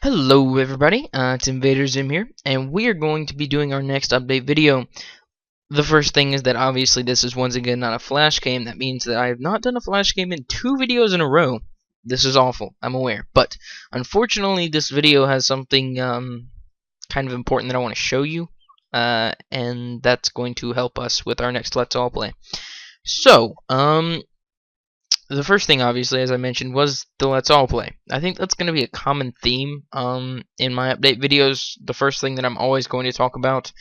Hello everybody, it's Invader Zoom here, and we are going to be doing our next update video. The first thing is that obviously this is once again not a flash game. That means that I have not done a flash game in 2 videos in a row. This is awful, I'm aware, but unfortunately this video has something kind of important that I want to show you, and that's going to help us with our next Let's All Play. So, the first thing, obviously, as I mentioned, was the Let's All Play. I think that's going to be a common theme in my update videos. The first thing that I'm always going to talk about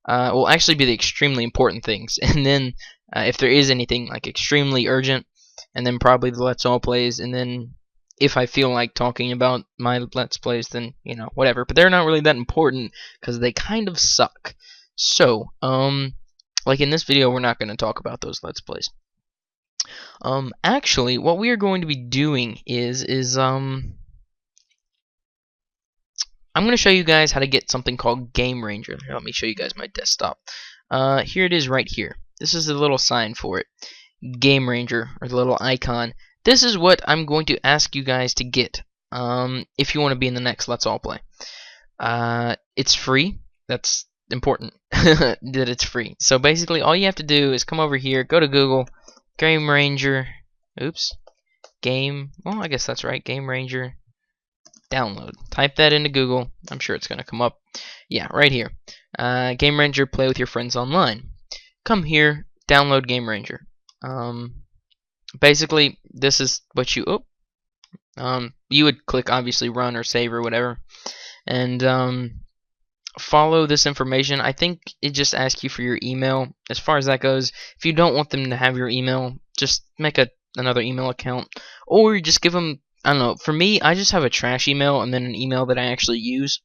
will actually be the extremely important things. And then, if there is anything like extremely urgent, and then probably the Let's All Plays, and then if I feel like talking about my Let's Plays, then, you know, whatever. But they're not really that important because they kind of suck. So, like in this video, we're not going to talk about those Let's Plays. Actually, what we are going to be doing is I'm going to show you guys how to get something called Game Ranger. Let me show you guys my desktop. Here it is right here. This is the little sign for it. Game Ranger, or the little icon. This is what I'm going to ask you guys to get if you want to be in the next Let's All Play. It's free. That's important that it's free. So basically, all you have to do is come over here, go to Google, Game Ranger, well, I guess that's right, Game Ranger, download. Type that into Google. I'm sure it's going to come up. Yeah, right here. Game Ranger, play with your friends online. Come here, download Game Ranger. Basically, this is what you would click, obviously, run or save or whatever. And, follow this information. I think it just asks you for your email. As far as that goes, if you don't want them to have your email, just make another email account, or just give them, I don't know. For me, I just have a trash email and then an email that I actually use.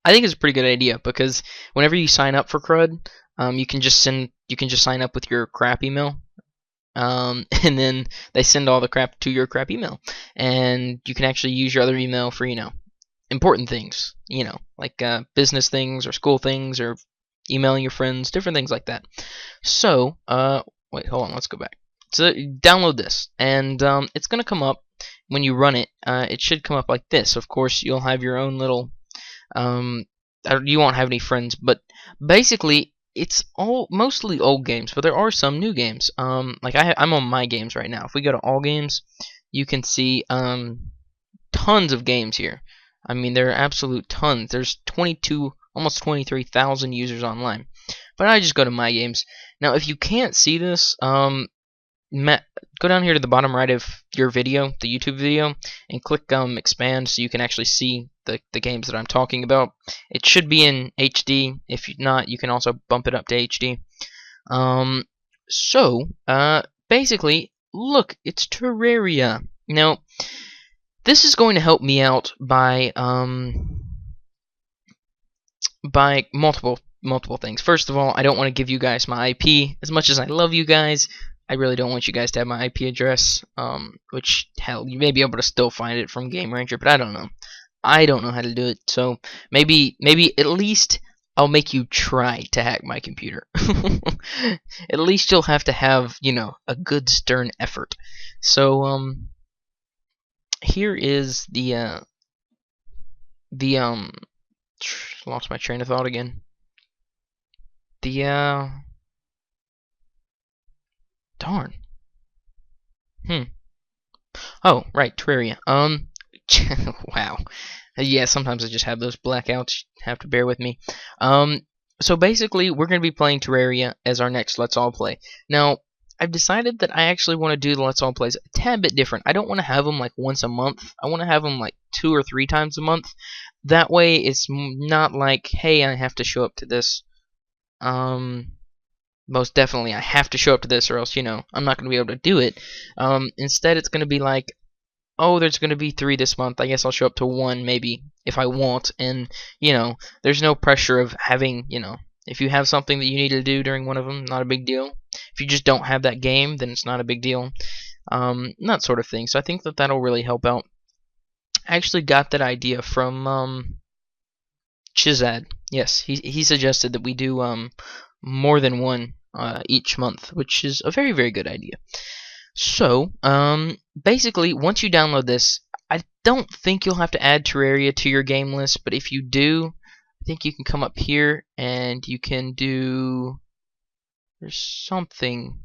I think it's a pretty good idea because whenever you sign up for CRUD, you can just sign up with your crap email, and then they send all the crap to your crap email, and you can actually use your other email for, you know, important things, you know, like business things or school things or emailing your friends, different things like that. So, wait, hold on, let's go back. So, download this, and it's going to come up when you run it. It should come up like this. Of course, you'll have your own little, you won't have any friends, but basically, it's mostly old games, but there are some new games. Like I'm on my games right now. If we go to all games, you can see tons of games here. I mean, there are absolute tons. There's almost 23,000 users online. But I just go to my games. Now, if you can't see this, go down here to the bottom right of your video, the YouTube video, and click expand so you can actually see the games that I'm talking about. It should be in HD. If not, you can also bump it up to HD. Basically, look, it's Terraria. Now, this is going to help me out by multiple things. First of all, I don't want to give you guys my IP. As much as I love you guys, I really don't want you guys to have my IP address. Which, hell, you may be able to still find it from Game Ranger, but I don't know. I don't know how to do it. So maybe at least I'll make you try to hack my computer. At least you'll have to have, you know, a good stern effort. So here is lost my train of thought again. Darn. Oh, right, Terraria. Wow. Yeah, sometimes I just have those blackouts. You have to bear with me. So basically, we're going to be playing Terraria as our next Let's All Play. Now, I've decided that I actually want to do the Let's All Plays a tad bit different. I don't want to have them like once a month. I want to have them like 2 or 3 times a month. That way, it's not like, hey, I have to show up to this. Most definitely, I have to show up to this, or else, you know, I'm not going to be able to do it. Instead, it's going to be like, oh, there's going to be 3 this month. I guess I'll show up to 1 maybe if I want. And, you know, there's no pressure of having, you know, if you have something that you need to do during one of them, not a big deal. If you just don't have that game, then it's not a big deal. That sort of thing. So I think that that'll really help out. I actually got that idea from Chizad. Yes, he suggested that we do more than one each month, which is a very, very good idea. So, basically, once you download this, I don't think you'll have to add Terraria to your game list, but if you do, I think you can come up here and you can do. There's something.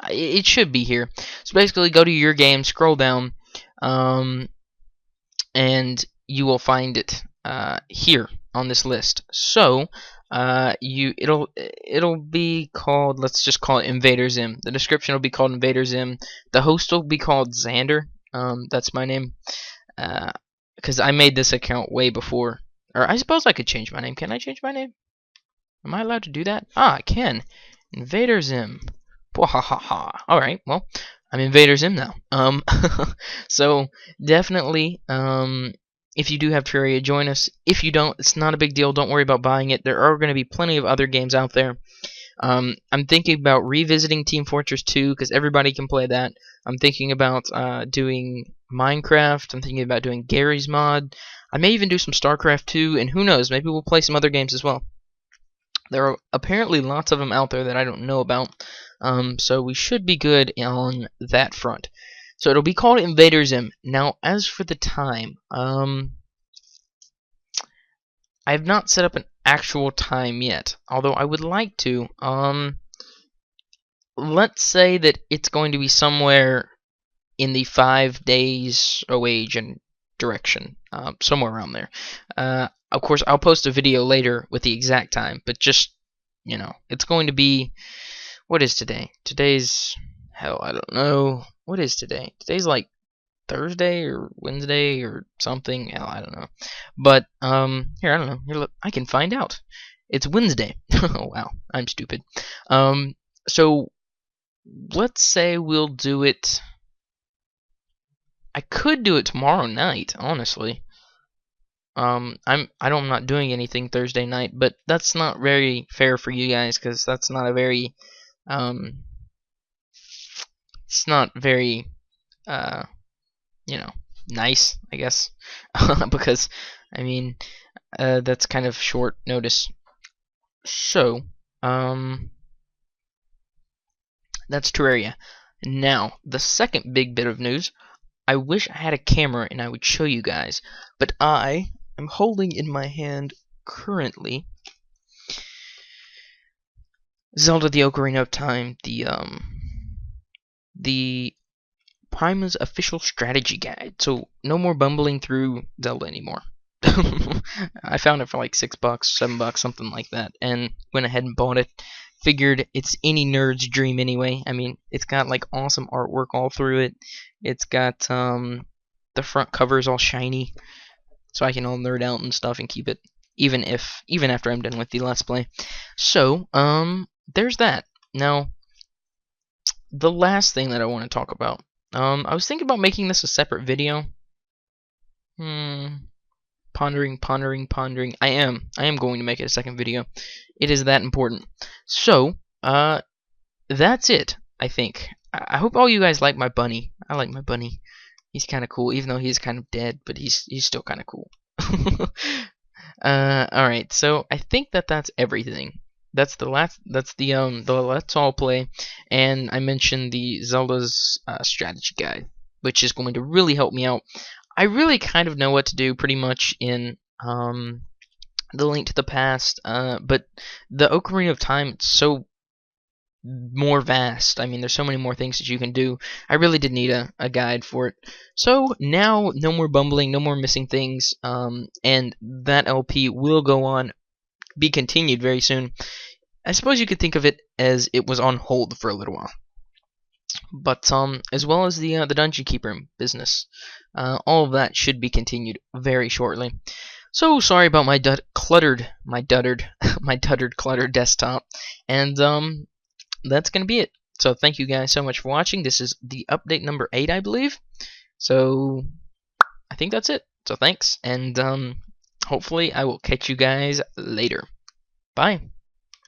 It should be here. So basically, go to your game, scroll down, um, and you will find it here on this list. So it'll be called, let's just call it Invader Zim. The description will be called Invader Zim. The host will be called Xander. That's my name. Because I made this account way before. Or I suppose I could change my name. Can I change my name? Am I allowed to do that? Ah, I can. Invader Zim. Wahahaha. Alright, well, I'm Invader Zim now. So definitely, if you do have Terraria, join us. If you don't, it's not a big deal. Don't worry about buying it. There are going to be plenty of other games out there. I'm thinking about revisiting Team Fortress 2 because everybody can play that. I'm thinking about doing Minecraft. I'm thinking about doing Gary's mod. I may even do some StarCraft 2, and who knows, maybe we'll play some other games as well. There are apparently lots of them out there that I don't know about, so we should be good on that front. So it'll be called Invader Zim. Now, as for the time, I have not set up an actual time yet, although I would like to. Let's say that it's going to be somewhere in the 5 days away direction, somewhere around there. Of course, I'll post a video later with the exact time, but just, it's going to be, what is today? Today's, hell, I don't know. What is today? Today's like Thursday or Wednesday or something. Hell, I don't know. But, here, I don't know. Here, look, I can find out. It's Wednesday. Oh, wow, I'm stupid. So, let's say we'll do it. I could do it tomorrow night, honestly. I'm not doing anything Thursday night, but that's not very fair for you guys because that's not a very it's not very nice, I guess. Because I mean that's kind of short notice. So that's Terraria. Now the second big bit of news. I wish I had a camera and I would show you guys, but I am holding in my hand currently Zelda: The Ocarina of Time, the Prima's official strategy guide. So no more bumbling through Zelda anymore. I found it for like $6, $7, something like that, and went ahead and bought it. Figured it's any nerd's dream anyway. I mean, it's got like awesome artwork all through it. It's got the front cover is all shiny, so I can all nerd out and stuff and keep it even after I'm done with the Let's Play. So there's that. Now the last thing that I want to talk about. I was thinking about making this a separate video. Pondering. I am going to make it a second video. It is that important. So, that's it, I think. I hope all you guys like my bunny. I like my bunny. He's kind of cool, even though he's kind of dead, but he's still kind of cool. Alright, so I think that's everything. That's the Let's All Play, and I mentioned the Zelda's strategy guide, which is going to really help me out. I really kind of know what to do pretty much in the Link to the Past, but the Ocarina of Time, it's so more vast. I mean, there's so many more things that you can do. I really did need a guide for it. So now, no more bumbling, no more missing things, and that LP will go on, be continued very soon. I suppose you could think of it as it was on hold for a little while. But as well as the Dungeon Keeper business, all of that should be continued very shortly. So sorry about my cluttered desktop, and that's gonna be it. So thank you guys so much for watching. This is the update number 8, I believe. So I think that's it. So thanks, and hopefully I will catch you guys later. Bye.